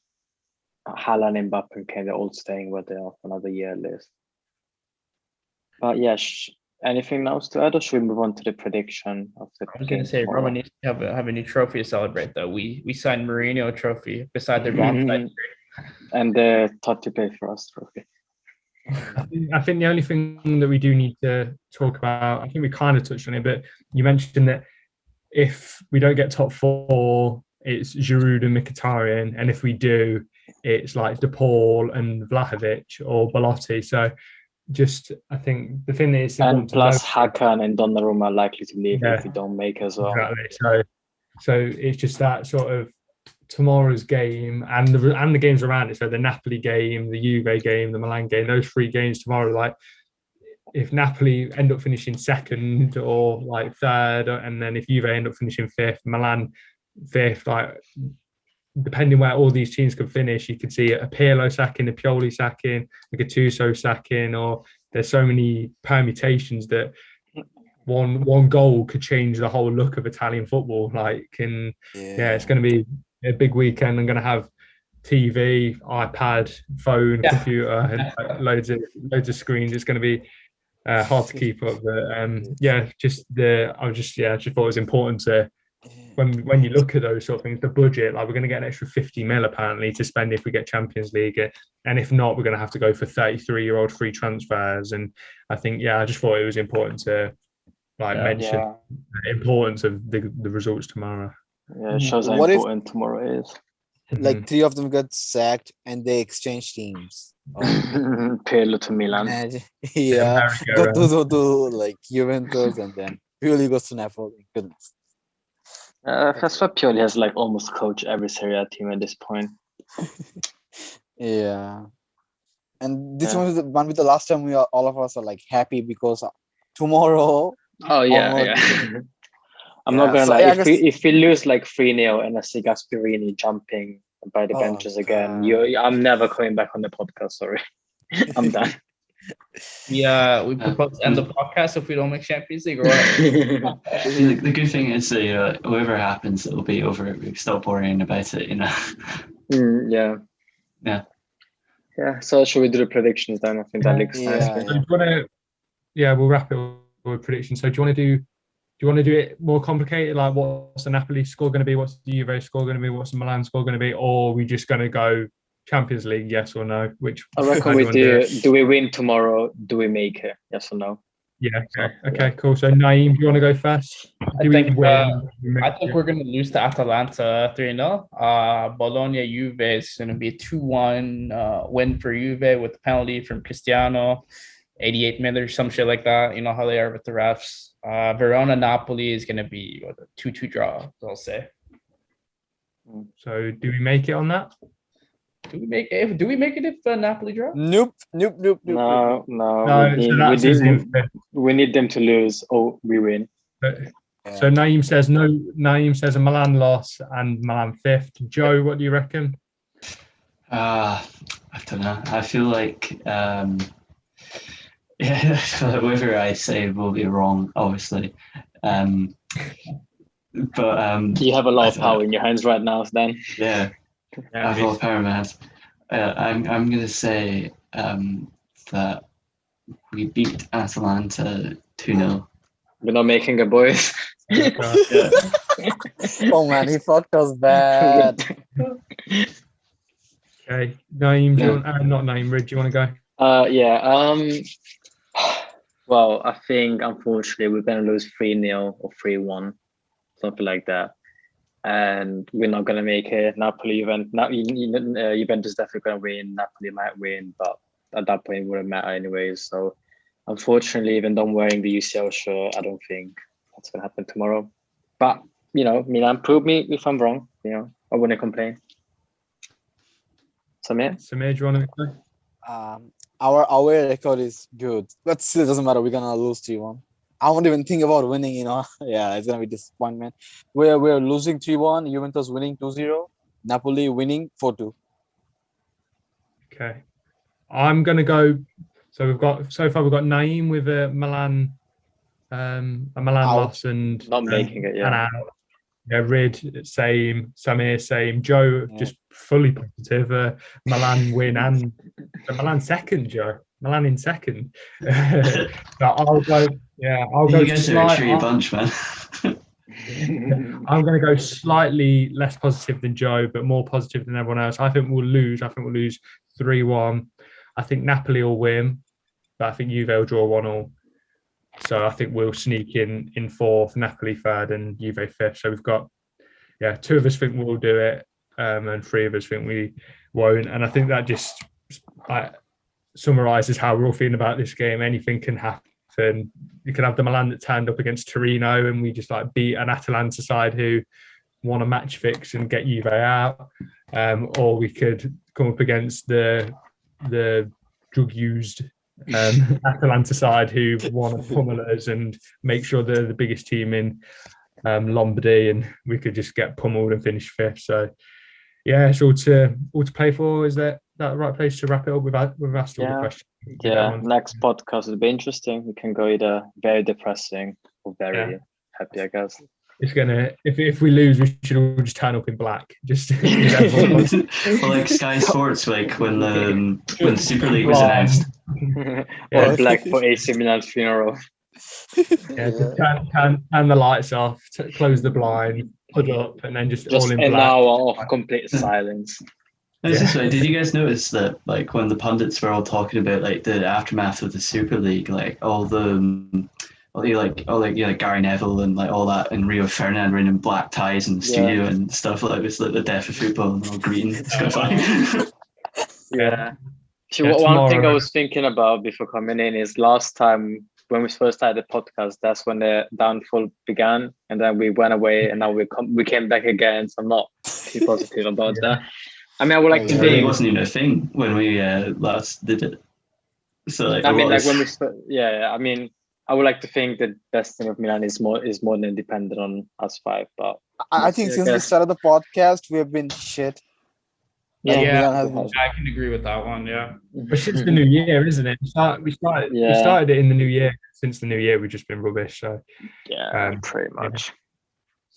Haaland, Mbappe, and Kane, they're all staying where they are for another year at least. But anything else to add, or should we move on to the prediction of the? I was going to say Roma needs to have a new trophy to celebrate. Though we signed Mourinho trophy beside their bonsai and the Totti Play for Us trophy. I think the only thing that we do need to talk about, I think we kind of touched on it, but you mentioned that if we don't get top 4, it's Giroud and Mkhitaryan, and if we do, it's like De Paul and Vlahovic or Belotti. So I think the thing is, and plus Hakan and Donnarumma are likely to leave if we don't make as well. Exactly. So it's just that sort of tomorrow's game and the games around it. So the Napoli game, the Juve game, the Milan game, those 3 games tomorrow. Like if Napoli end up finishing 2nd or like 3rd, and then if Juve end up finishing 5th, Milan 5th, like depending where all these teams could finish, you could see a Pirlo sacking, a Pioli sacking, a Gattuso sacking, or there's so many permutations that one goal could change the whole look of Italian football. It's going to be a big weekend. I'm going to have TV, iPad, phone, computer, and loads of screens. It's going to be hard to keep up. But I just thought it was important to when you look at those sort of things, the budget. Like we're going to get an extra 50 mil apparently to spend if we get Champions League, and if not, we're going to have to go for 33-year-old free transfers. And I think I just thought it was important to like Yeah. mention Yeah, the importance of the results tomorrow. yeah, it shows how What if important tomorrow is. like three of them got sacked and they exchange teams? Pirlo to Milan. And yeah, Gattuso to like Juventus, and then Pioli goes to Napoli. Goodness. That's why Pioli has like almost coached every Serie A team at this point. Yeah. And this Yeah. one is the one with the last time we are all of us are like happy because tomorrow. Oh yeah, onward, yeah. I'm Yeah, not gonna so lie. I If guess- we lose like 3-0 and I see Gasperini jumping by the Oh, benches again, God. I'm never coming back on the podcast. Sorry, I'm done. We propose to end the podcast if we don't make Champions League or what? The good thing is that whatever happens, it'll be over. We stop worrying about it. Yeah. Yeah. Yeah. So should we do the predictions then? I think that looks nice. Yeah. We'll wrap it up with predictions. So do you want to do it more complicated? Like, what's the Napoli score going to be? What's the Juve score going to be? What's the Milan score going to be? Or are we just going to go Champions League, yes or no? I reckon we do. Do we win tomorrow? Do we make it? Yes or no? Yeah. Okay. Cool. So Naim, do you want to go first? I think we're going to lose to Atalanta 3-0. Bologna Juve is going to be a 2-1 win for Juve with the penalty from Cristiano, 88 minutes, some shit like that. You know how they are with the refs. Verona Napoli is going to be a 2-2 draw, I'll say. So do we make it on that? Do we make it if Napoli draw? Nope. No. We need them to lose or we win. So Naim says no. Naim says a Milan loss and Milan fifth. Joe, what do you reckon? I don't know. I feel like whatever I say will be wrong, obviously. But you have a lot of power in your hands right now, Stan. Yeah. I have a lot of power in my hands. I'm gonna say that we beat Atalanta 2-0. We're not making it, boys. Oh man, he fucked us bad. Okay, Naim, not Naim, Rid, do you want to go? Well, I think unfortunately we're gonna lose 3-0 or 3-1, something like that. And we're not going to make it. Napoli, Juventus definitely going to win. Napoli might win, but at that point, it wouldn't matter anyways. So, unfortunately, even though I'm wearing the UCL shirt, I don't think that's going to happen tomorrow. But, Milan, prove me if I'm wrong. I wouldn't complain. Samir, do you want to go? Our record is good, but still, it doesn't matter. We're going to lose 3-1. I won't even think about winning, Yeah, it's going to be disappointment. We're losing 3-1, Juventus winning 2-0, Napoli winning 4-2. Okay. I'm going to go. So we've got Naim with a Milan loss and not making it, yeah. And out. Yeah, Rid, same. Samir, same. Joe, just fully positive. Milan win and Milan second, Joe. Milan in second. I'll go. Yeah, I'll go. You guys are a true bunch, man. I'm going to go slightly less positive than Joe, but more positive than everyone else. I think we'll lose. 3-1. I think Napoli will win, but I think Juve will draw 1-1. So I think we'll sneak in fourth, Napoli third, and Juve fifth. So we've got, two of us think we'll do it, and three of us think we won't. And I think that just summarises how we're all feeling about this game. Anything can happen. You can have the Milan that turned up against Torino, and we just beat an Atalanta side who won a match fix and get Juve out, or we could come up against the drug-used Atalanta side who want to pummel us and make sure they're the biggest team in Lombardy, and we could just get pummeled and finish fifth. So it's all to play for. Is that the right place to wrap it up? We've asked all the questions. Next podcast will be interesting. We can go either very depressing or very happy, I guess. It's gonna if we lose, we should all just turn up in black. Just well, like Sky Sports, like when the Super League was announced. Or black for AC Milan's funeral. Just turn the lights off, close the blind, put up, and then just all in black. An hour of complete silence. This way, did you guys notice that, when the pundits were all talking about the aftermath of the Super League, all the like Gary Neville and like all that, and Rio Ferdinand wearing in black ties in the studio and stuff like it's like the death of football and all green. It's kind of funny. Yeah. Yeah, One thing I tomorrow. was thinking about before coming in is last time when we first started the podcast, that's when the downfall began, and then we went away, and now we came back again. So I'm not too positive about that. I mean, I would like to I think it think. wasn't even a thing when we last did it. So like, I mean, like when we I mean, I would like to think that destiny of Milan is more than dependent on us five, but I think since the start of the podcast, we have been shit. Like, Yeah. Milan has been. I can agree with that one. Yeah. But since the new year, isn't it? We started it in the new year. Since the new year, we've just been rubbish. So pretty much.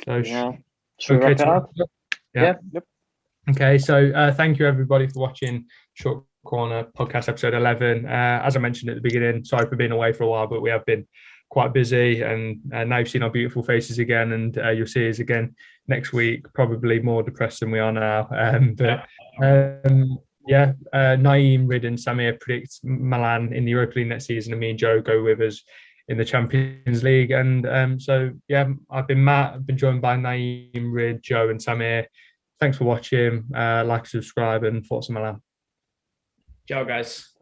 So should we wrap it up? Yeah. Yep. Okay, so thank you everybody for watching Short Corner podcast episode 11. As I mentioned at the beginning, sorry for being away for a while, but we have been quite busy, and now you've seen our beautiful faces again, and you'll see us again next week, probably more depressed than we are now. Naim, Rid and Samir predicts Milan in the Europa League next season, and me and Joe go with us in the Champions League. And I've been Matt, I've been joined by Naim, Rid, Joe and Samir. Thanks for watching. Like, subscribe, and thoughts on Milan. Ciao, guys.